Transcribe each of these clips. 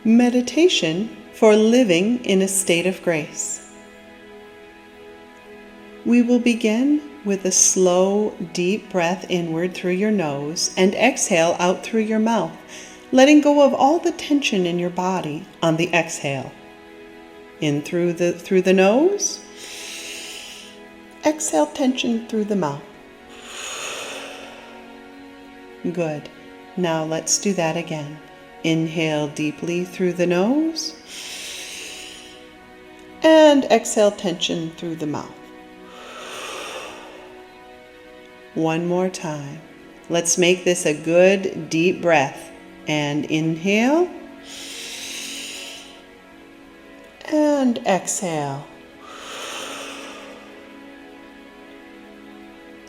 Meditation for living in a state of grace. We will begin with a slow, deep breath inward through your nose and exhale out through your mouth, letting go of all the tension in your body on the exhale. In through the nose, exhale tension through the mouth. Good. Now let's do that again. Inhale deeply through the nose and exhale tension through the mouth. One more time. Let's make this a good deep breath. And inhale and exhale.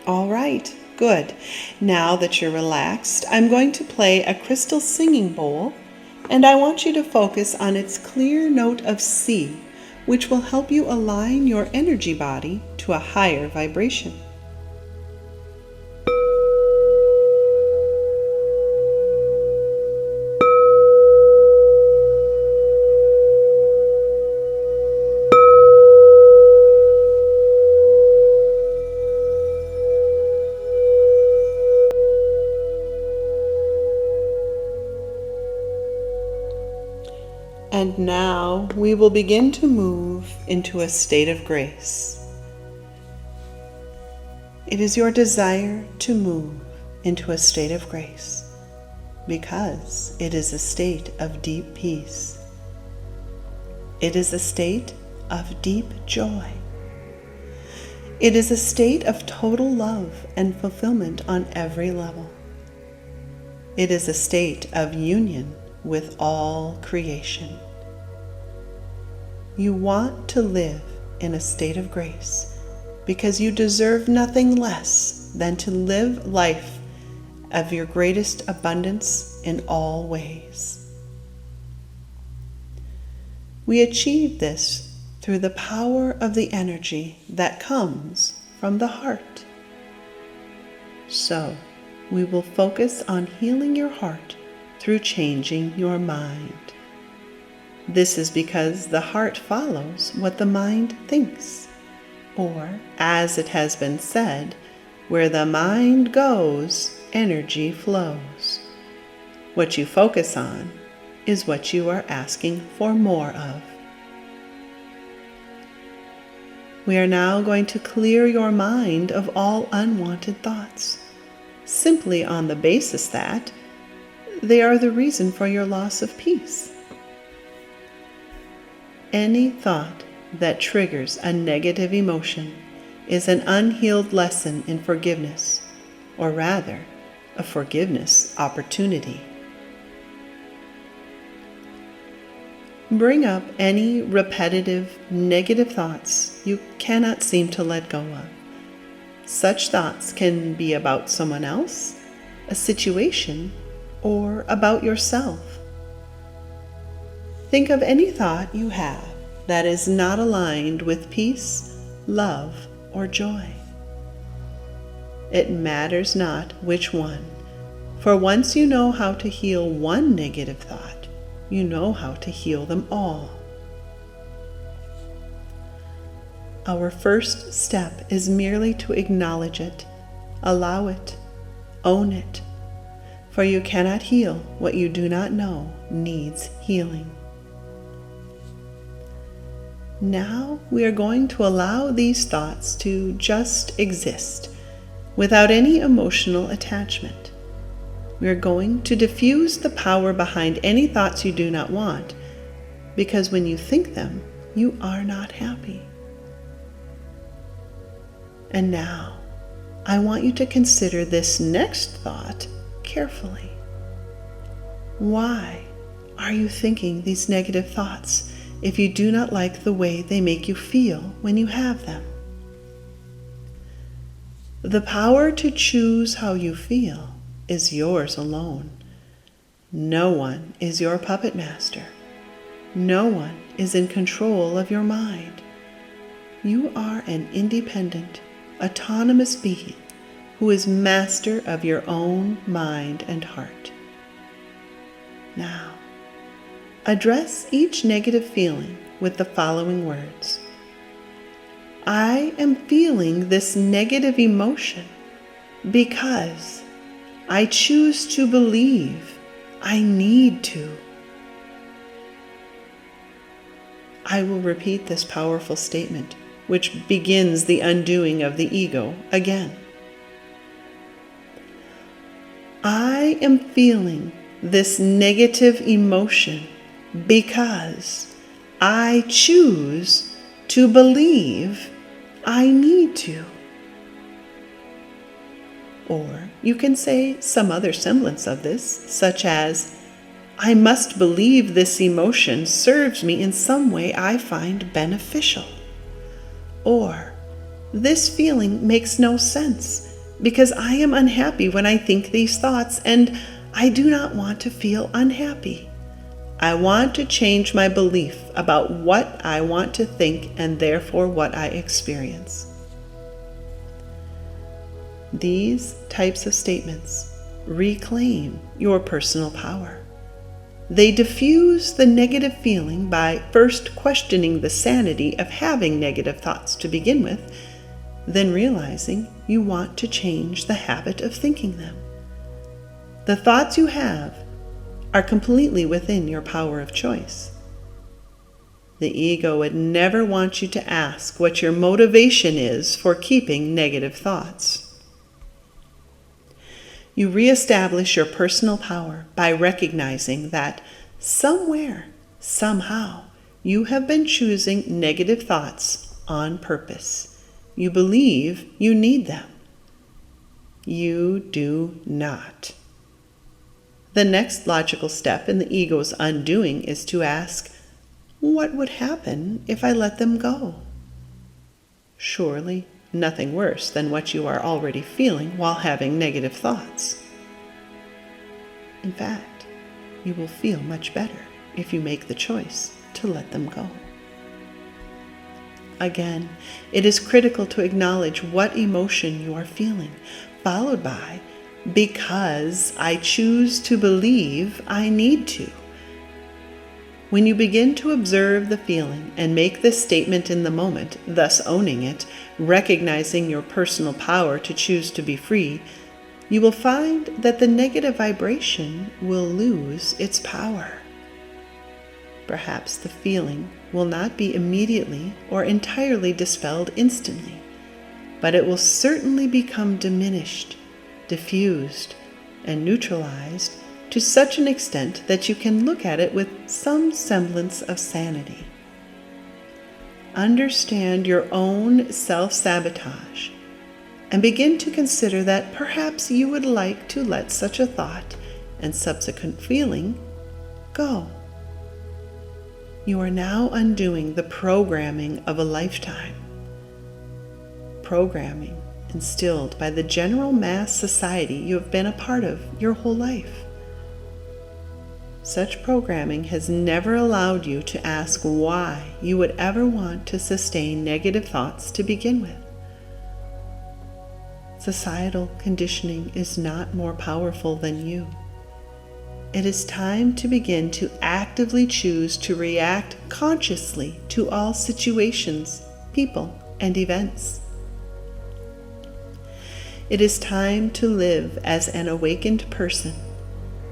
All right. Good. Now that you're relaxed, I'm going to play a crystal singing bowl, and I want you to focus on its clear note of C, which will help you align your energy body to a higher vibration. And now we will begin to move into a state of grace. It is your desire to move into a state of grace because it is a state of deep peace. It is a state of deep joy. It is a state of total love and fulfillment on every level. It is a state of union with all creation. You want to live in a state of grace because you deserve nothing less than to live life of your greatest abundance in all ways. We achieve this through the power of the energy that comes from the heart. So, we will focus on healing your heart through changing your mind. This is because the heart follows what the mind thinks, or, as it has been said, where the mind goes, energy flows. What you focus on is what you are asking for more of. We are now going to clear your mind of all unwanted thoughts, simply on the basis that they are the reason for your loss of peace. Any thought that triggers a negative emotion is an unhealed lesson in forgiveness, or rather, a forgiveness opportunity. Bring up any repetitive negative thoughts you cannot seem to let go of. Such thoughts can be about someone else, a situation, or about yourself. Think of any thought you have that is not aligned with peace, love, or joy. It matters not which one, for once you know how to heal one negative thought, you know how to heal them all. Our first step is merely to acknowledge it, allow it, own it, for you cannot heal what you do not know needs healing. Now we are going to allow these thoughts to just exist without any emotional attachment. We are going to diffuse the power behind any thoughts you do not want, because when you think them, you are not happy. And now, I want you to consider this next thought carefully. Why are you thinking these negative thoughts if you do not like the way they make you feel when you have them? The power to choose how you feel is yours alone. No one is your puppet master. No one is in control of your mind. You are an independent, autonomous being who is master of your own mind and heart. Now, Address each negative feeling with the following words. I am feeling this negative emotion because I choose to believe I need to. I will repeat this powerful statement, which begins the undoing of the ego again. I am feeling this negative emotion because I choose to believe I need to. Or you can say some other semblance of this, such as, I must believe this emotion serves me in some way I find beneficial. Or, this feeling makes no sense because I am unhappy when I think these thoughts and I do not want to feel unhappy. I want to change my belief about what I want to think and therefore what I experience. These types of statements reclaim your personal power. They diffuse the negative feeling by first questioning the sanity of having negative thoughts to begin with, then realizing you want to change the habit of thinking them. The thoughts you have are completely within your power of choice. The ego would never want you to ask what your motivation is for keeping negative thoughts. You reestablish your personal power by recognizing that somewhere, somehow, you have been choosing negative thoughts on purpose. You believe you need them. You do not. The next logical step in the ego's undoing is to ask, what would happen if I let them go? Surely, nothing worse than what you are already feeling while having negative thoughts. In fact, you will feel much better if you make the choice to let them go. Again, it is critical to acknowledge what emotion you are feeling, followed by, because I choose to believe I need to. When you begin to observe the feeling and make this statement in the moment, thus owning it, recognizing your personal power to choose to be free, you will find that the negative vibration will lose its power. Perhaps the feeling will not be immediately or entirely dispelled instantly, but it will certainly become diminished, diffused, and neutralized to such an extent that you can look at it with some semblance of sanity. Understand your own self-sabotage and begin to consider that perhaps you would like to let such a thought and subsequent feeling go. You are now undoing the programming of a lifetime. Programming instilled by the general mass society you have been a part of your whole life. Such programming has never allowed you to ask why you would ever want to sustain negative thoughts to begin with. Societal conditioning is not more powerful than you. It is time to begin to actively choose to react consciously to all situations, people, and events. It is time to live as an awakened person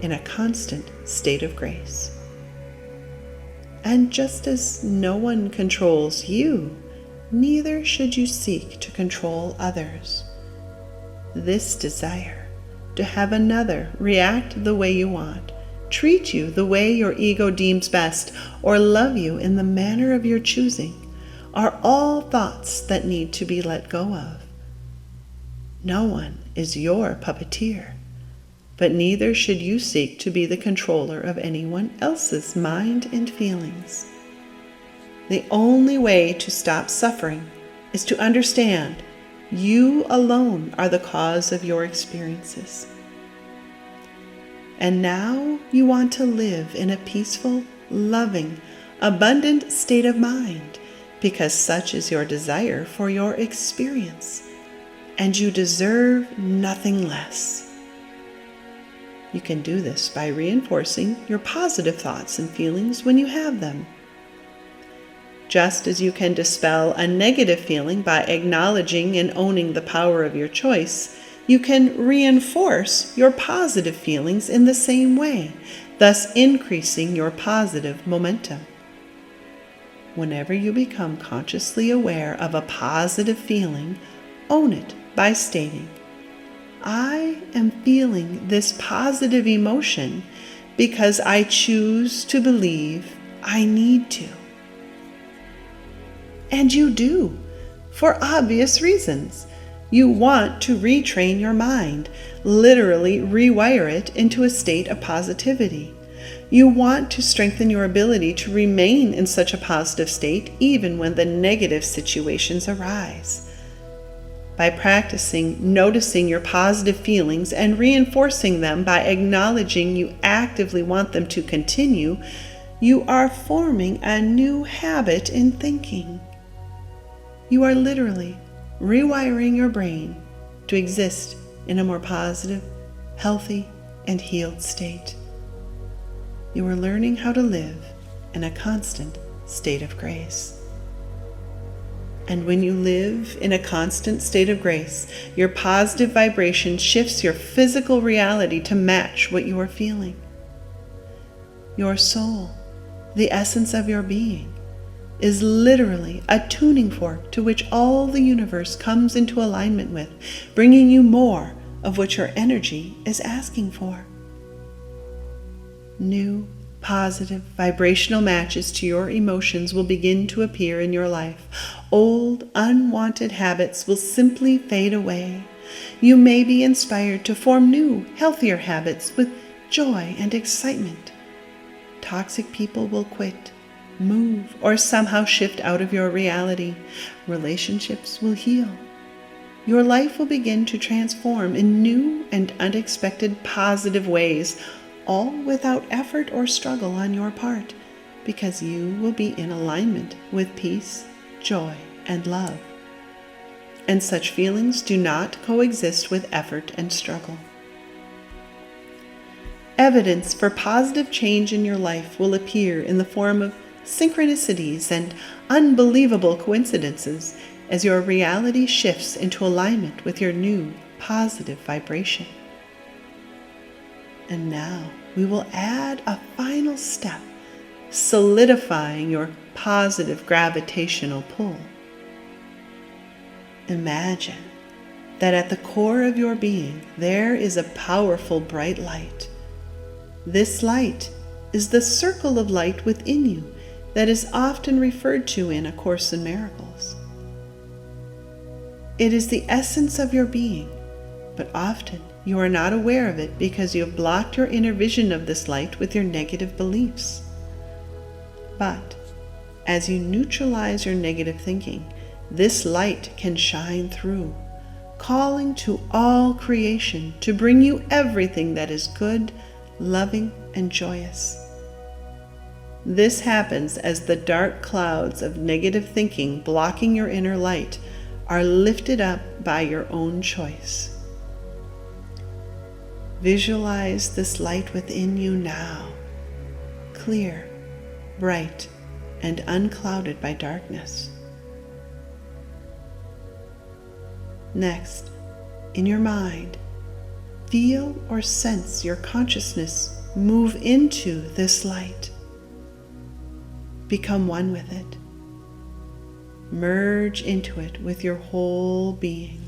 in a constant state of grace. And just as no one controls you, neither should you seek to control others. This desire to have another react the way you want, treat you the way your ego deems best, or love you in the manner of your choosing, are all thoughts that need to be let go of. No one is your puppeteer, but neither should you seek to be the controller of anyone else's mind and feelings. The only way to stop suffering is to understand you alone are the cause of your experiences. And now you want to live in a peaceful, loving, abundant state of mind because such is your desire for your experience, and you deserve nothing less. You can do this by reinforcing your positive thoughts and feelings when you have them. Just as you can dispel a negative feeling by acknowledging and owning the power of your choice, you can reinforce your positive feelings in the same way, thus increasing your positive momentum. Whenever you become consciously aware of a positive feeling, own it by stating, "I am feeling this positive emotion because I choose to believe I need to." And you do, for obvious reasons. You want to retrain your mind, literally rewire it into a state of positivity. You want to strengthen your ability to remain in such a positive state even when the negative situations arise. By practicing noticing your positive feelings and reinforcing them by acknowledging you actively want them to continue, you are forming a new habit in thinking. You are literally rewiring your brain to exist in a more positive, healthy, and healed state. You are learning how to live in a constant state of grace. And when you live in a constant state of grace, your positive vibration shifts your physical reality to match what you are feeling. Your soul, the essence of your being, is literally a tuning fork to which all the universe comes into alignment with, bringing you more of what your energy is asking for. New, positive, vibrational matches to your emotions will begin to appear in your life. Old, unwanted habits will simply fade away. You may be inspired to form new, healthier habits with joy and excitement. Toxic people will quit, move, or somehow shift out of your reality. Relationships will heal. Your life will begin to transform in new and unexpected positive ways, all without effort or struggle on your part, because you will be in alignment with peace, joy, and love. And such feelings do not coexist with effort and struggle. Evidence for positive change in your life will appear in the form of synchronicities and unbelievable coincidences as your reality shifts into alignment with your new positive vibration. And now we will add a final step, solidifying your positive gravitational pull. Imagine that at the core of your being there is a powerful bright light. This light is the circle of light within you that is often referred to in A Course in Miracles. It is the essence of your being, but often you are not aware of it because you have blocked your inner vision of this light with your negative beliefs. But as you neutralize your negative thinking, this light can shine through, calling to all creation to bring you everything that is good, loving, and joyous. This happens as the dark clouds of negative thinking blocking your inner light are lifted up by your own choice. Visualize this light within you now, clear, bright, and unclouded by darkness. Next, in your mind, feel or sense your consciousness move into this light. Become one with it. Merge into it with your whole being.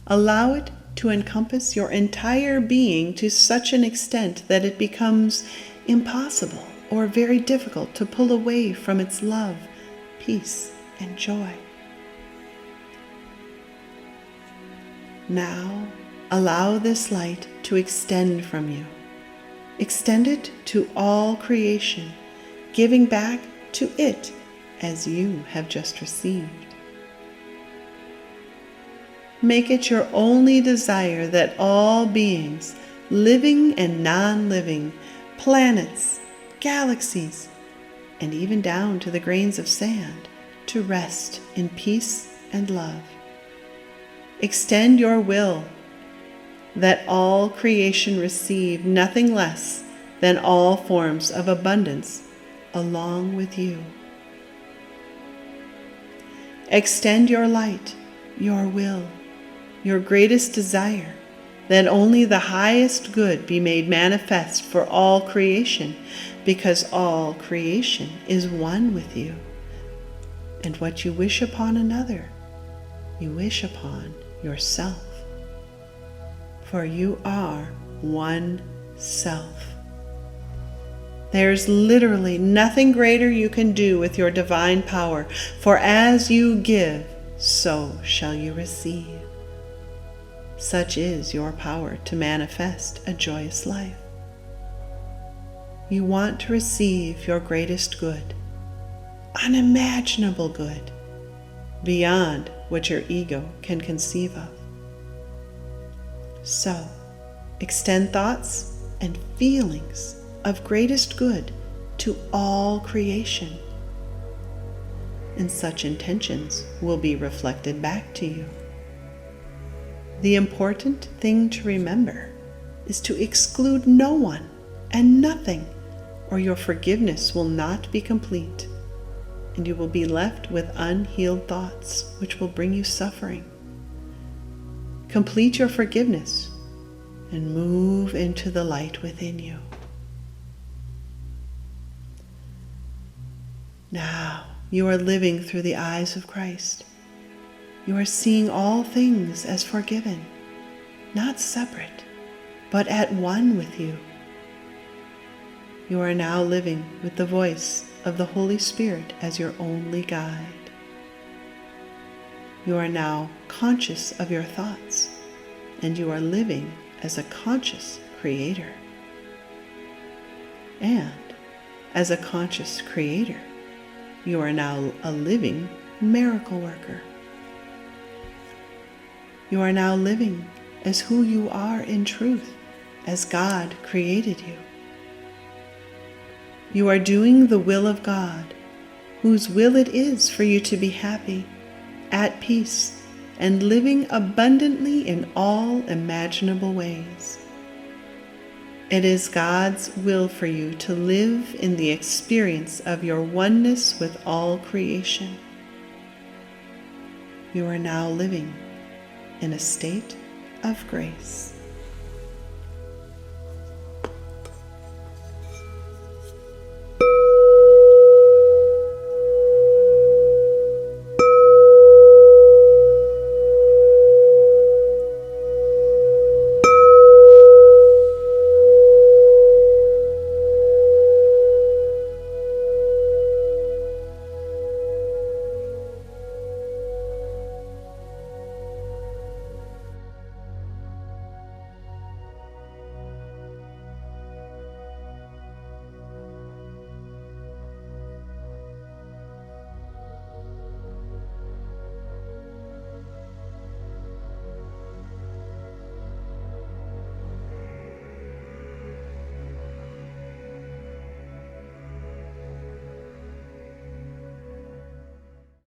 Allow it to encompass your entire being to such an extent that it becomes impossible or very difficult to pull away from its love, peace, and joy. Now, allow this light to extend from you. Extend it to all creation, giving back to it as you have just received. Make it your only desire that all beings, living and non-living, planets, galaxies, and even down to the grains of sand, to rest in peace and love. Extend your will that all creation receive nothing less than all forms of abundance along with you. Extend your light, your will, your greatest desire, that only the highest good be made manifest for all creation, because all creation is one with you. And what you wish upon another, you wish upon yourself. For you are one self. There's literally nothing greater you can do with your divine power, for as you give, so shall you receive. Such is your power to manifest a joyous life. You want to receive your greatest good, unimaginable good, beyond what your ego can conceive of. So, extend thoughts and feelings of greatest good to all creation, and such intentions will be reflected back to you. The important thing to remember is to exclude no one and nothing, or your forgiveness will not be complete, and you will be left with unhealed thoughts, which will bring you suffering. Complete your forgiveness and move into the light within you. Now you are living through the eyes of Christ. You are seeing all things as forgiven, not separate, but at one with you. You are now living with the voice of the Holy Spirit as your only guide. You are now conscious of your thoughts, and you are living as a conscious creator. And as a conscious creator, you are now a living miracle worker. You are now living as who you are in truth, as God created you. You are doing the will of God, whose will it is for you to be happy, at peace, and living abundantly in all imaginable ways. It is God's will for you to live in the experience of your oneness with all creation. You are now living in a state of grace.